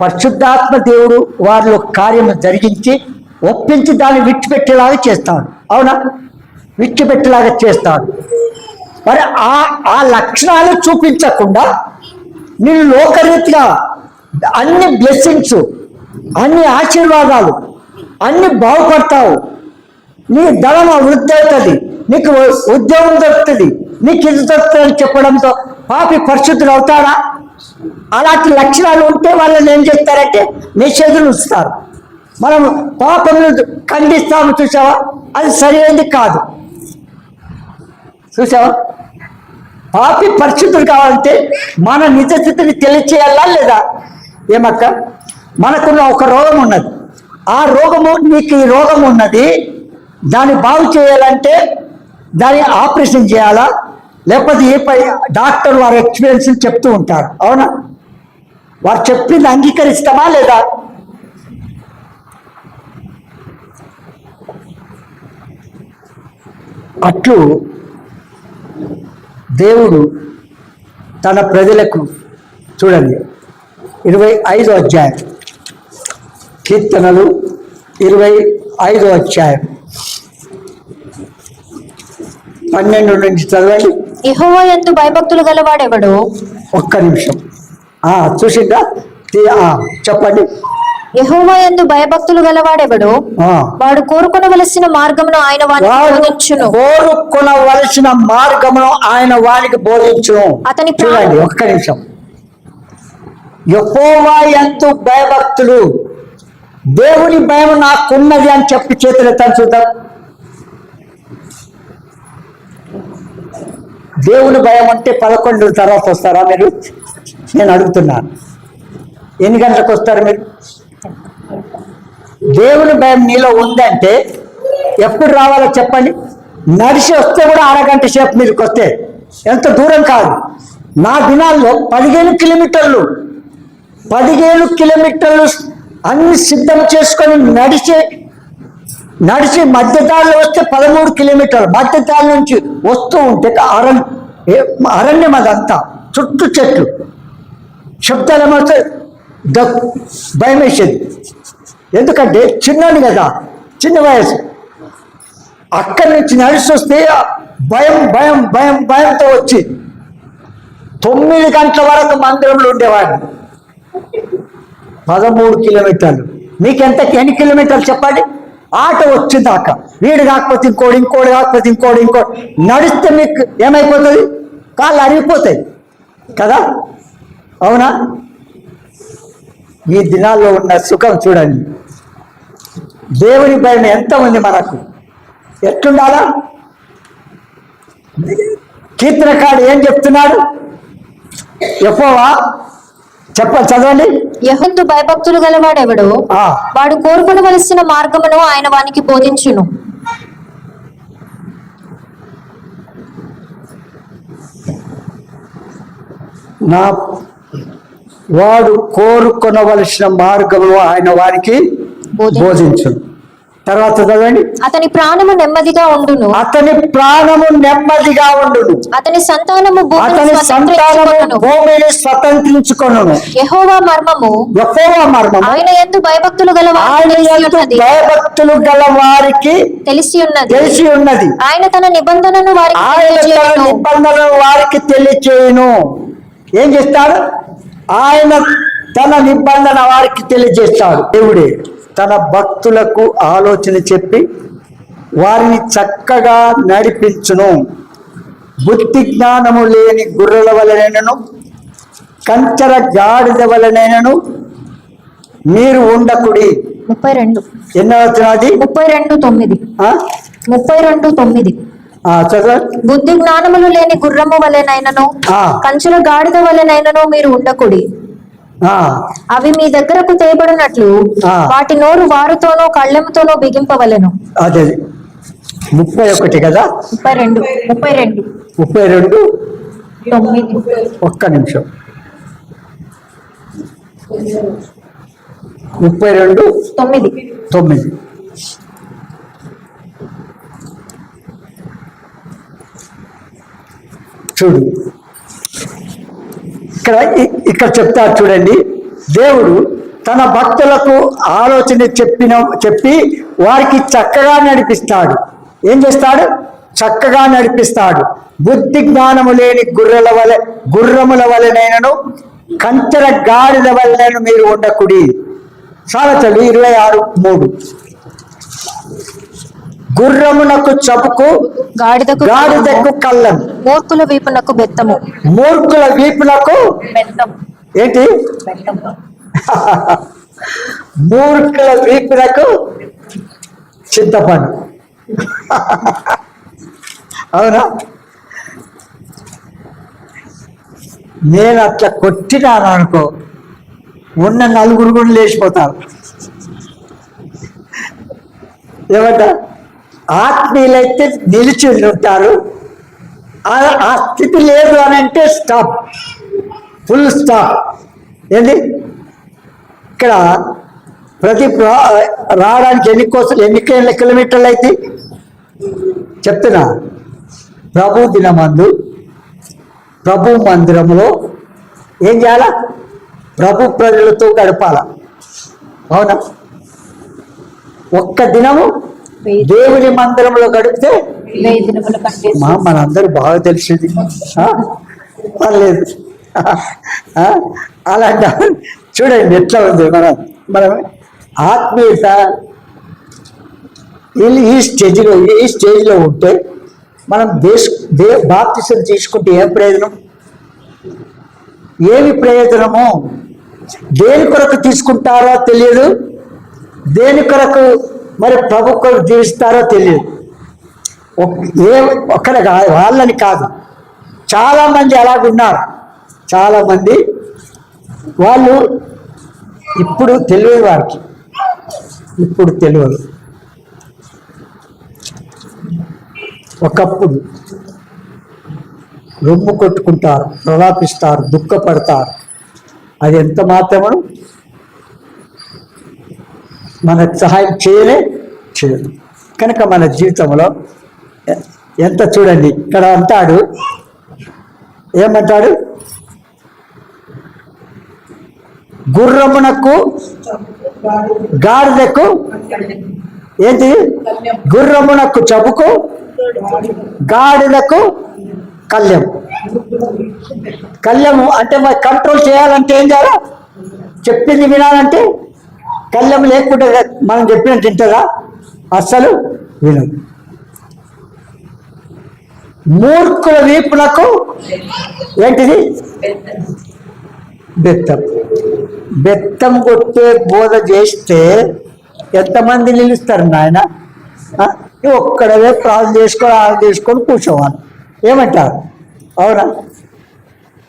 పరిశుద్ధాత్మ దేవుడు వారిలో కార్యము జరిగించి ఒప్పించి దాన్ని విడిచిపెట్టేలాగా చేస్తాడు. అవునా? విడిచిపెట్టేలాగా చేస్తాడు. మరి ఆ లక్షణాలు చూపించకుండా నేను లోకరీతిగా అన్ని బ్లెస్సింగ్స్, అన్ని ఆశీర్వాదాలు, అన్ని బాగుపడతావు, నీ ధనం వృద్ధి అవుతుంది, నీకు ఉద్యోగం దొరుకుతుంది, నీకు ఇది దొరుకుతుంది అని చెప్పడంతో పాపి పరిశుద్ధులు అవుతాడా? అలాంటి లక్షణాలు ఉంటే వాళ్ళని ఏం చేస్తారంటే నిషేధులు ఉంచుతారు. మనం పాపములు ఖండిస్తాము. చూసావా? అది సరైనది కాదు. చూసావా? పాపి పరిశుద్ధులు కావాలంటే మన నిజస్థితిని తెలియచేయాలా లేదా? ఏమక్క, మనకున్న ఒక రోగం ఉన్నది, ఆ రోగము, నీకు ఈ రోగం ఉన్నది, దాన్ని బాగు చేయాలంటే దాన్ని ఆపరేషన్ చేయాలా, లేకపోతే డాక్టర్ వారి ఎక్స్పీరియన్స్ చెప్తూ ఉంటారు. అవునా? వారు చెప్పింది అంగీకరిస్తామా లేదా? అట్లు దేవుడు తన ప్రజలకు చూడండి 25వ అధ్యాయం కీర్తనలు 25వ అధ్యాయం 12 నుంచి చదవండి. యెహోవా యందు భయభక్తులు గలవాడెవడు? ఒక్క నిమిషం చూసిందా? చెప్పండి. యెహోవా యందు భయభక్తులు గలవాడెవడు? వాడు కోరుకొనవలసిన మార్గమును ఆయన వానికి బోధించును. కోరుకొనవలసిన మార్గమును ఆయన వానికి బోధించును. అతని చూడండి, ఒక్క నిమిషం. యెహోవా యందు భయభక్తులు, దేవుని భయం నాకున్నది అని చెప్పి చేతులెత్తాను చూద్దాం. దేవుని భయం అంటే 11 తర్వాత వస్తారా మీరు? నేను అడుగుతున్నాను, ఎన్ని గంటలకు వస్తారు మీరు? దేవుని భయం నీలో ఉందంటే ఎప్పుడు రావాలో చెప్పండి. నడిచి వస్తే కూడా అరగంట సేపు మీదకి వస్తే ఎంత దూరం కాదు. నా దినాల్లో 15 కిలోమీటర్లు అన్ని సిద్ధం చేసుకొని నడిచి మధ్యదారిలో వస్తే 13 కిలోమీటర్లు. మధ్యదారి నుంచి వస్తూ ఉంటే అరణ్యం అదంతా, చుట్టూ చెట్లు, శబ్దాలు ఏమవుతే భయం వేసేది. ఎందుకంటే చిన్నది కదా, చిన్న వయసు. అక్కడి నుంచి నడిచి వస్తే భయంతో వచ్చి 9 గంటల వరకు మందిరంలో ఉండేవాడిని. 13 కిలోమీటర్లు. మీకెంత ఎన్ని కిలోమీటర్లు చెప్పండి? ఆట వచ్చిందాక వీడు కాకపోతే ఇంకోటి కాకపోతే ఇంకోటి నడిస్తే మీకు ఏమైపోతుంది? కాళ్ళు అరిగిపోతాయి కదా, అవునా? ఈ దినాల్లో ఉన్న సుఖం చూడండి. దేవుని భయం ఎంత ఉంది మనకు, ఎట్లుండాలా? కీర్తనకారుడు ఏం చెప్తున్నాడు? యెహోవా చదవండి. యెహోవా భయభక్తులు గలవాడెవడో వాడు కోరుకొనవలసిన మార్గమును ఆయన వానికి బోధించును. వాడు కోరుకొనవలసిన మార్గమును ఆయన వారికి బోధించును. తర్వాత చదవండి. అతని ప్రాణము నెమ్మదిగా ఉండును. అతని సంతానము భూమిని స్వతంత్రించుకొనును. యెహోవా మర్మము ఆయన యందు భయభక్తులు గల వారికి తెలిసి ఉన్నది. ఆయన తన నిబంధనను వారికి తెలియచేయును. ఏం చేస్తాడు? ఆయన తన నిబంధన వారికి తెలియజేస్తాడు. దేవుడే తన భక్తులకు ఆలోచన చెప్పి వారిని చక్కగా నడిపించును. బుద్ధి జ్ఞానము లేని గుర్రెల వలనైనను కంచర గాడిద వలనైనను మీరు ఉండకుడి. 32 ఎన్నో వచ్చినది? 32:9. బుద్ధి జ్ఞానములు లేని గుర్రము వలెనైనను కంచుల గాడిద వలెనైనను మీరు ఉండకుడి. అవి మీ దగ్గరకు తేబడినట్లు వాటి నోరు వారుతోనో కళ్ళెముతోనో బిగింపవలెను. అదే 31 కదా, 32:9. ఒక్క నిమిషం. 32:9. చూడు, ఇక్కడ చెప్తారు చూడండి. దేవుడు తన భక్తులకు ఆలోచన చెప్పి వారికి చక్కగా నడిపిస్తాడు. ఏం చేస్తాడు? చక్కగా నడిపిస్తాడు. బుద్ధి జ్ఞానము లేని గుర్రముల వలెనైనను కంచెర గాడిద వలెనైనా మీరు ఉండకుడి. సామెతలు 26:3. గుర్రమునకు చపుకు గాడిదకు కళ్ళం, మూర్ఖుల వీపునకు బెత్తము. మూర్ఖుల వీపునకు ఏంటి? మూర్ఖుల వీపునకు చింతపండు. అవునా? నేను అట్లా కొట్టినాను అనుకో, ఉన్న 4 కూడా లేచిపోతారు. ఏమంట? ఆత్మీయులైతే నిలిచి ఉంటారు. ఆ స్థితి లేదు అని అంటే స్టాప్, ఫుల్ స్టాప్. ఏంది? ఇక్కడ ప్రతి రావడానికి ఎన్ని కిలోమీటర్లు అయితే చెప్తున్నా. ప్రభు దినమందు ప్రభు మందిరంలో ఏం చేయాలా? ప్రభు ప్రజలతో గడపాల. అవునా? ఒక్క దినము దేవుని మందిరంలో గడిపితే మనందరూ బాగా తెలిసింది. పర్లేదు. అలాంటి చూడండి ఎట్లా ఉంది మనం ఆత్మీయత. ఈ స్టేజ్లో ఉంటే మనం బాప్తిసం తీసుకుంటే ఏం ప్రయోజనం? ఏమి ప్రయోజనము? దేని కొరకు తీసుకుంటారో తెలియదు, దేని కొరకు మరి ప్రభు కొరకు జీవిస్తారో తెలియదు. ఒక్కరే కాదు, వాళ్ళని కాదు, చాలామంది అలాగున్నారు. చాలామంది వాళ్ళు ఇప్పుడు తెలియదు, వారికి ఇప్పుడు తెలియదు. ఒకప్పుడు రొమ్ము కొట్టుకుంటారు, ప్రలాపిస్తారు, దుఃఖపడతారు. అది ఎంత మాత్రము మనకు సహాయం చేయదు. కనుక మన జీవితంలో ఎంత చూడండి, ఇక్కడ అంటాడు, ఏమంటాడు? గుర్రమునకు గాడిదకు ఏంటి? గుర్రమునకు చబుకు, గాడిదకు కళ్యం. కళ్యము అంటే మరి కంట్రోల్ చేయాలంటే ఏం చేయాలి? చెప్పింది వినాలంటే కళ్యం లేకుండా మనం చెప్పినట్టు తింటుందా? అస్సలు వినదు. మూర్ఖుల వీపులకు ఏంటిది? బెత్తం. బెత్తం కొట్టే బోధ చేస్తే ఎంతమంది నిలుస్తారు నాయన? ఒక్కడవే ప్రార్థన చేసుకొని కూర్చోవాలి. ఏమంటారు? అవునా?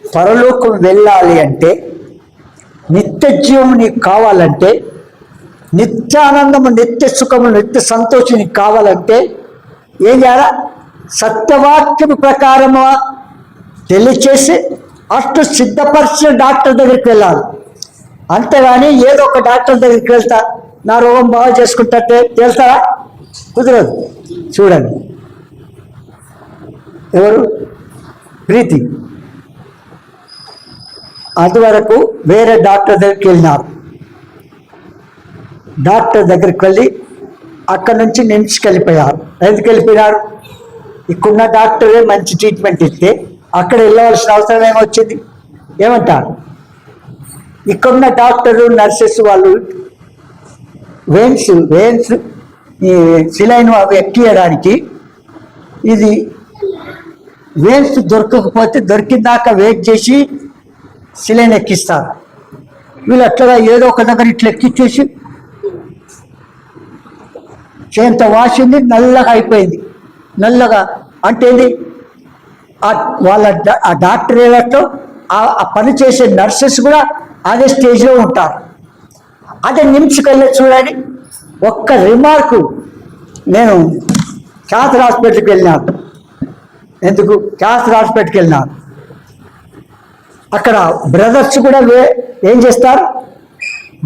పరలోకం వెళ్ళాలి అంటే, నిత్య జీవము నీకు కావాలంటే, నిత్యానందము, నిత్య సుఖము, నిత్య సంతోషం నీకు కావాలంటే ఏం చేయాలా? సత్యవాక్యం ప్రకారము తెలియచేసి అಷ್ಟು సిద్ధపరిచిన డాక్టర్ దగ్గరికి వెళ్ళాలి. అంతేగాని ఏదో ఒక డాక్టర్ దగ్గరికి వెళ్తా నా రోగం బాగా చేసుకుంటే తెలుస్తారా? కుదరదు. చూడండి, ఎవరు? ప్రీతి అది వరకు వేరే డాక్టర్ దగ్గరికి వెళ్ళినారు. డాక్టర్ దగ్గరికి వెళ్ళి అక్కడి నుంచి నిమ్స్కి వెళ్ళిపోయారు. ఎందుకు వెళ్ళిపోయినారు? ఇక్కడున్న డాక్టరే మంచి ట్రీట్మెంట్ ఇస్తే అక్కడ వెళ్ళవలసిన అవసరం ఏమొచ్చింది? ఏమంటారు? ఇక్కడున్న డాక్టరు, నర్సెస్ వాళ్ళు వెయిన్స్ ఈ సిలైన్ అవి ఎక్కియడానికి, ఇది వెయిన్స్ దొరకకపోతే దొరికిందాక వెయిట్ చేసి సిలైన్ ఎక్కిస్తారు. వీళ్ళు అట్లా ఏదో ఒక దగ్గర ఇట్లా ఎక్కిచ్చేసి చేంత వాసింది, నల్లగా అయిపోయింది. నల్లగా అంటే వాళ్ళ ఆ డాక్టర్ ఏదట్లో ఆ పని చేసే నర్సెస్ కూడా అదే స్టేజ్లో ఉంటారు. అదే నిమ్స్కి వెళ్ళి చూడండి. ఒక్క రిమార్కు, నేను క్యాన్సర్ హాస్పిటల్కి వెళ్ళినాను. ఎందుకు క్యాన్సర్ హాస్పిటల్కి వెళ్ళినాను? అక్కడ బ్రదర్స్ కూడా ఏం చేస్తారు?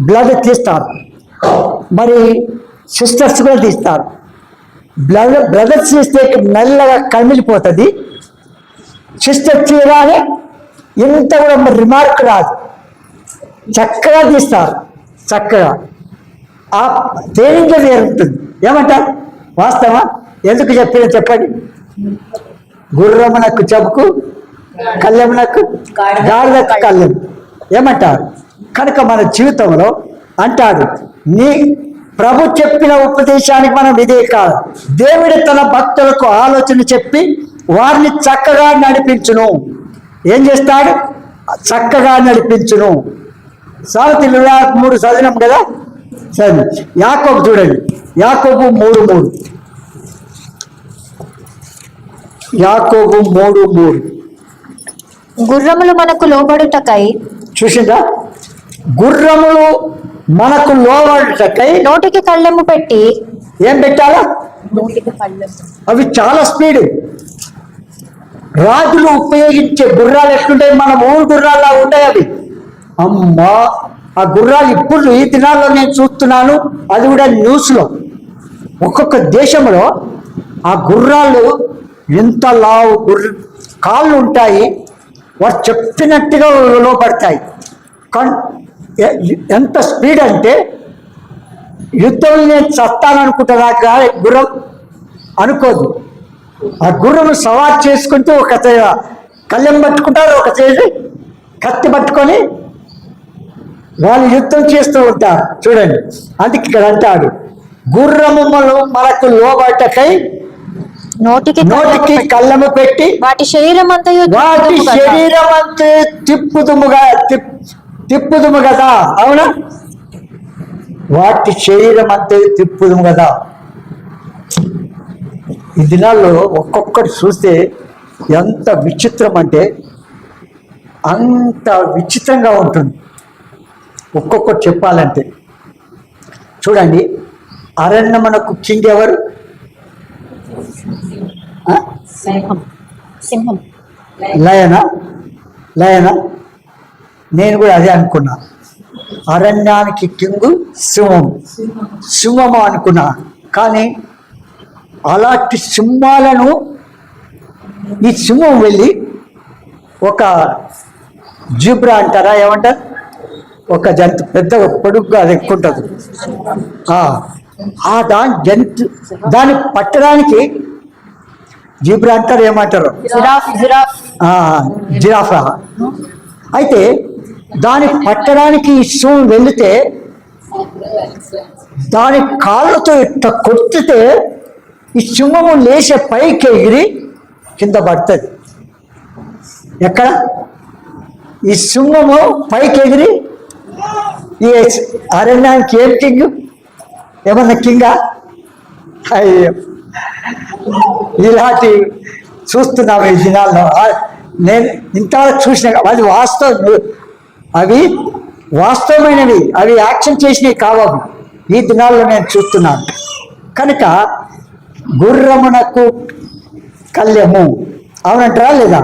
బ్లడ్ తీస్తారు. మరి సిస్టర్స్ కూడా తీస్తారు. బ్రదర్స్ తీస్తే నల్లగా కమిలిపోతుంది. సిస్టర్ తీయగానే ఇంత కూడా మరి రిమార్క్ రాదు, చక్కగా తీస్తారు. చక్కగా ఆ తేలింగా వేరుంటుంది. ఏమంటారు? వాస్తవా? ఎందుకు చెప్పండి. గుర్రమునకు చెబుకు, కళ్యమునకు గాడిదకు కళ్యం. ఏమంటారు? కనుక మన జీవితంలో అంటాడు, నీ ప్రభు చెప్పిన ఉపదేశానికి మనం ఇదే కాదు. దేవుడు తన భక్తులకు ఆలోచన చెప్పి వారిని చక్కగా నడిపించును. ఏం చేస్తాడు? చక్కగా నడిపించును. సామెతలు 23 చదివినాం కదా. సరే, యాకోబు చూడండి, యాకోబు 3:3. యాకోబు 3:3. గుర్రములు మనకు లోబడుటకై, చూసిందా? గుర్రములు మనకు లోబడుటకై నోటికి కళ్ళెము పెట్టి. ఏం పెట్టాలా? అవి చాలా స్పీడ్. రాజులు ఉపయోగించే గుర్రాలు ఎట్లుంటాయి? మన ఊరు గుర్రాల్లా ఉంటాయి అవి. అమ్మా, ఆ గుర్రాలు ఇప్పుడు ఈ దినాల్లో నేను చూస్తున్నాను, అది కూడా న్యూస్లో. ఒక్కొక్క దేశంలో ఆ గుర్రాలు ఎంత లావు కాళ్ళు ఉంటాయి, వారు చెప్పినట్టుగా లోపడతాయి. ఎంత స్పీడ్ అంటే యుద్ధంలో నేను చస్తాననుకుంటున్నా కానీ గుర్రం అనుకోదు. ఆ గుర్రం సవార్ చేసుకుంటూ ఒక కళ్ళెం పట్టుకుంటారు, ఒక చేసి కత్తి పట్టుకొని వాళ్ళు యుద్ధం చేస్తూ ఉంటారు. చూడండి, అందుకే ఇక్కడ అంటాడు, గుర్రములు మనకు లోబట్టకై నోటికి కళ్ళము పెట్టి వాటి శరీరం అంతా తిప్పుదుముగా తిప్పుదుము కదా, అవునా? వాటి శరీరం అంతే తిప్పుదుము కదా. ఈ దినాల్లో ఒక్కొక్కటి చూస్తే ఎంత విచిత్రం అంటే అంత విచిత్రంగా ఉంటుంది. ఒక్కొక్కటి చెప్పాలంటే చూడండి, అరణ్యమునకు కింగ్ ఎవరు? సింహం. లయనా? నేను కూడా అదే అనుకున్నా. అరణ్యానికి కింగు సింహము అనుకున్నా. కానీ అలాంటి సింహాలను ఈ సింహం వెళ్ళి ఒక జీబ్రా అంటారా, ఏమంటారు, ఒక జంతు పెద్ద పొడుగ్గా అది ఎక్కువ ఉంటుంది. దాన్ని పట్టడానికి జీబ్రా అంటారు, ఏమంటారు, జిరాఫా. అయితే దాన్ని పట్టడానికి ఈ సింహం వెళితే దాని కాళ్ళతో ఇట్లా కొట్టితే ఈ సింహము లేచే పైకి ఎగిరి కింద పడుతుంది. ఎక్కడ? ఈ సింహము పైకి ఎగిరి ఈ అరణ్యానికి ఏం కింగ్? ఏమన్నా కింగా? అయ్యో, ఇలాంటి చూస్తున్నాము ఈ దినాల్లో. నేను ఇంతవరకు చూసిన అది అవి వాస్తవమైనవి, అవి యాక్షన్ చేసినవి కావవి. ఈ దినాల్లో నేను చూస్తున్నాను. కనుక గుర్రమునకు కళ్యము, అవునంటారా లేదా?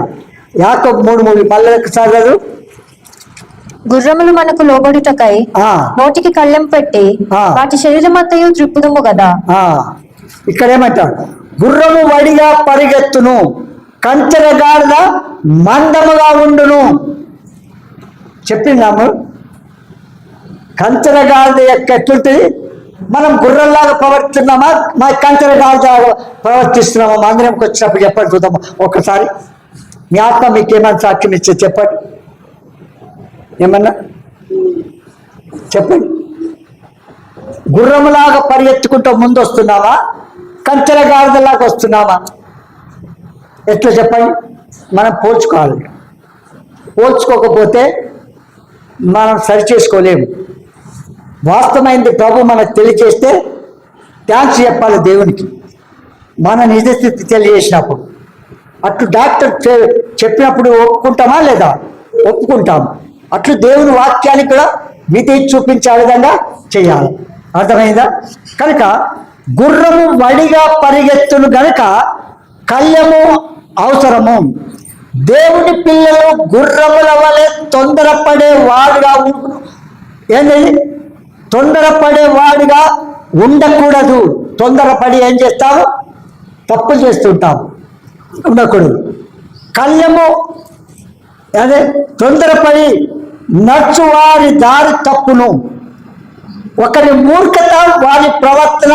యాకోబు 3:3 మళ్ళీ ఒకసారి చదువు. గుర్రములు మనకు లోబడుటకై నోటికి కళ్ళెం పెట్టి వాటి శరీరం అంతయు త్రిప్పుదుము కదా. ఇక్కడ ఏమంటారు? గుర్రము వడిగా పరిగెత్తును, కంచెరగాడిద మందముగా ఉండును. చెప్పిందాము. కంచెరగాడిద ఎట్లుంటుంది? మనం గుర్రంలాగా ప్రవర్తిస్తున్నామా, మా కంచెరగాడిద ప్రవర్తిస్తున్నామా? మందిరంకి వచ్చినప్పుడు చెప్పండి చూద్దాము ఒకసారి. మీ ఆత్మ మీకేమైనా సాక్ష్యం ఇచ్చే చెప్పండి. ఏమన్నా చెప్పండి. గుర్రములాగా పరిగెత్తుకుంటూ ముందు వస్తున్నామా, కంచెరగాడిదలాగా వస్తున్నామా? ఎట్లా చెప్పండి? మనం పోల్చుకోవాలి. పోల్చుకోకపోతే మనం సరి చేసుకోలేము. వాస్తవమైంది ప్రభు మనకు తెలియజేస్తే థ్యాంక్స్ చెప్పాలి దేవునికి, మన నిజస్థితి తెలియజేసినప్పుడు. అట్లు డాక్టర్ చెప్పినప్పుడు ఒప్పుకుంటామా లేదా? ఒప్పుకుంటాము. అట్లు దేవుని వాక్యానికి కూడా విధి చూపించే విధంగా చేయాలి. అర్థమైందా? కనుక గుర్రము వడిగా పరిగెత్తును గనుక కళ్యము అవసరము. దేవుని పిల్లలు గుర్రముల వలె తొందరపడేవాడుగా ఏంటది? తొందరపడేవాడుగా ఉండకూడదు. తొందరపడి ఏం చేస్తాము? తప్పు చేస్తుంటాము, ఉండకూడదు. కళ్యము అదే తొందరపడి నడుచు వారి దారి తప్పును. ఒకరి మూర్ఖత వారి ప్రవర్తన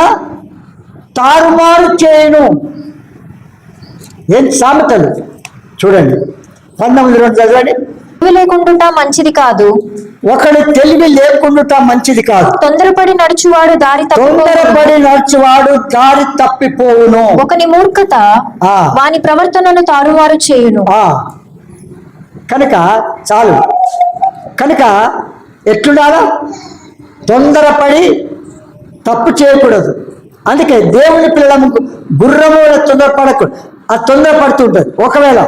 తారుమారు చేయను. ఏం సామెతలు చూడండి, 19:2 చదవండి. తెలివి లేకుండా మంచిది కాదు, ఒకడు తెలివి లేకుండా మంచిది కాదు. తొందరపడి నడుచువాడు దారి తప్పిపోవును. ఒకని మూర్ఖత వాని ప్రవర్తనను తారుమారు చేయును. కనుక చాలు. కనుక ఎట్లుండాలా? తొందరపడి తప్పు చేయకూడదు. అందుకే దేవుని పిల్లల గుర్రము తొందరపడకూడదు. అది తొందరపడుతుంటది. ఒకవేళ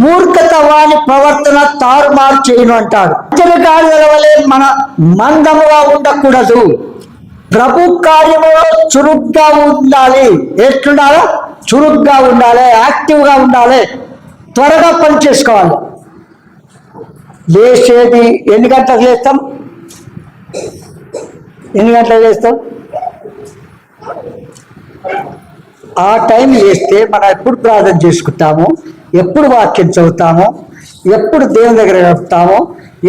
మూర్ఖత వాని ప్రవర్తన తారుమారు చేయను అంటాడు. అంచెరగాడిదల వలె మన మందముగా ఉండకూడదు. ప్రభు కార్యములో చురుగ్గా ఉండాలి. ఎట్లుండాలో? చురుగ్గా ఉండాలి, యాక్టివ్గా ఉండాలి, త్వరగా పని చేసుకోవాలి. లేచేది ఎన్ని గంటలకు లేస్తాం? ఎన్ని గంటలకు లేస్తాం? ఆ టైం వేస్తే మనం ఎప్పుడు ప్రార్థన చేసుకుంటాము, ఎప్పుడు వాక్యం చదువుతాము, ఎప్పుడు దేవుని దగ్గర గడుపుతాము,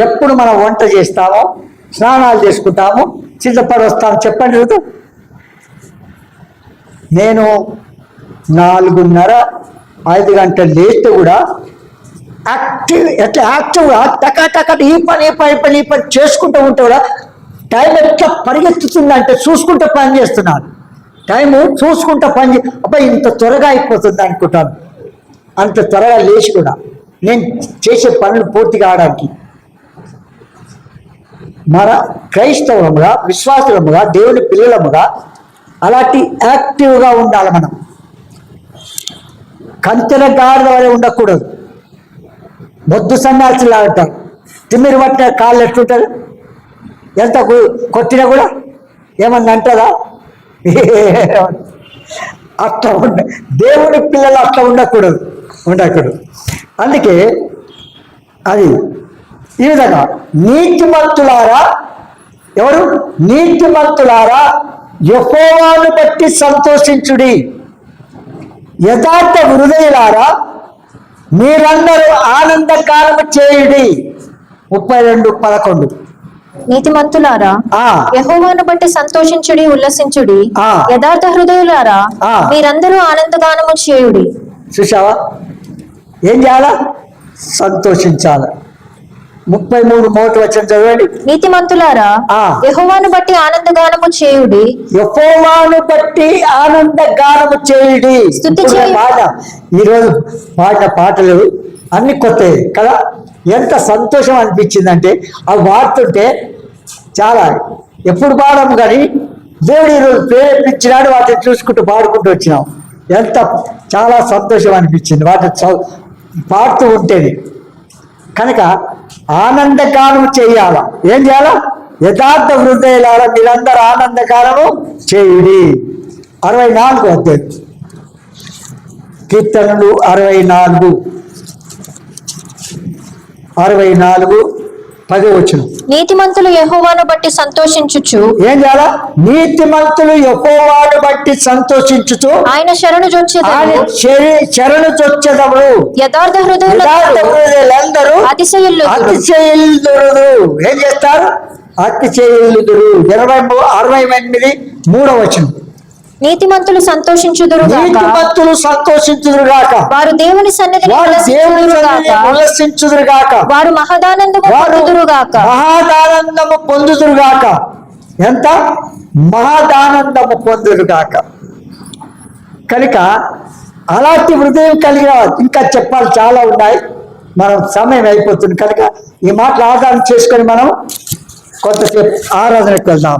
ఎప్పుడు మనం వంట చేస్తాము, స్నానాలు చేసుకుంటాము, సిద్ధపడి వస్తాము. చెప్పండి కదా. నేను 4:30-5 గంటలు లేస్తే కూడా యాక్టివ్గా టకా ఈ పని చేసుకుంటూ ఉంటే కూడా టైం ఎట్లా పరిగెత్తుతుందంటే చూసుకుంటూ పని చేస్తున్నాను. టైము చూసుకుంటూ అబ్బాయి ఇంత త్వరగా అయిపోతుంది అనుకుంటాను. అంత త్వరగా లేచి కూడా నేను చేసే పనులు పూర్తి కావడానికి. మన క్రైస్తవులముగా, విశ్వాసులముగా, దేవుని పిల్లలముగా అలాంటి యాక్టివ్గా ఉండాలి. మనం కంచెల గాడిద వలె ఉండకూడదు. మొద్దు సన్యాసిలా అంటారు. తిమ్మిరి పట్టిన కాళ్ళు ఎట్లుంటారు, ఎంత కొట్టినా కూడా ఏమన్నా అంటారా? అట్లా దేవుని పిల్లలు అట్లా ఉండకూడదు. అందుకే అది ఈ విధంగా నీతిమంతులారా, ఎవరు నీతిమంతులారా యెహోవాను బట్టి సంతోషించుడి, యథార్థ హృదయులారా మీరందరూ ఆనందకారము చేయుడి. 32:11. నీతిమంతులారా యెహోవాను బట్టి సంతోషించుడి, ఉల్లసించుడి, యథార్థ హృదయులారా మీరందరూ ఆనందగానము చేయుడి. చూసావా, ఏం చేయాలా? సంతోషించాలి. 33 మొదటి వచనం చదవండి. నీతిమంతులారా యెహోవాను బట్టి ఆనందగానము చేయుడి, యెహోవాను బట్టి ఆనందగానము చేయుడి. పాట ఈరోజు పాడిన పాటలు అన్ని కొత్తవి కదా. ఎంత సంతోషం అనిపించిందంటే అవి పాడుతుంటే చాలా, ఎప్పుడు పాడము కానీ దేవుడు ఈరోజు ప్రేరేపించినాడు, వాటిని చూసుకుంటూ పాడుకుంటూ వచ్చినాం. చాలా సంతోషం అనిపించింది వాటిని పాడుతూ ఉంటేనే. కనుక ఆనందగానము చేయాల. ఏం చేయాలా? యథార్థ హృదయులారా మీరందరూ ఆనందగానము చేయుడి. 64 అధ్యాయం కీర్తనలు 64 10 వచనం. నీతిమంతులు యెహోవాను బట్టి సంతోషించుచు. ఏం చేయాలా? నీతిమంతులు యెహోవాను బట్టి సంతోషించుచు ఆయన శరణు చొచ్చెదము. యథార్థ హృదయులందరూ అతిశయిల్లుదురు. ఏం చేస్తారు? అతిశయిల్లుదురు. 68 వచనం. నీతిమంతులు సంతోషించుదురుగాక, వారు దేవుని సన్నిధిని ఉల్లసించుదురుగాక, వారు మహదానందము పొందుదురుగాక. ఎంత మహదానందము పొందుదురుగాక. కనుక అలాంటి హృదయం కలిగిన ఇంకా చెప్పాలి చాలా ఉన్నాయి. మనం సమయం అయిపోతుంది కనుక ఈ మాటలు ఆధారం చేసుకొని మనం కొంతసేపు ఆరాధనకు వెళ్దాం.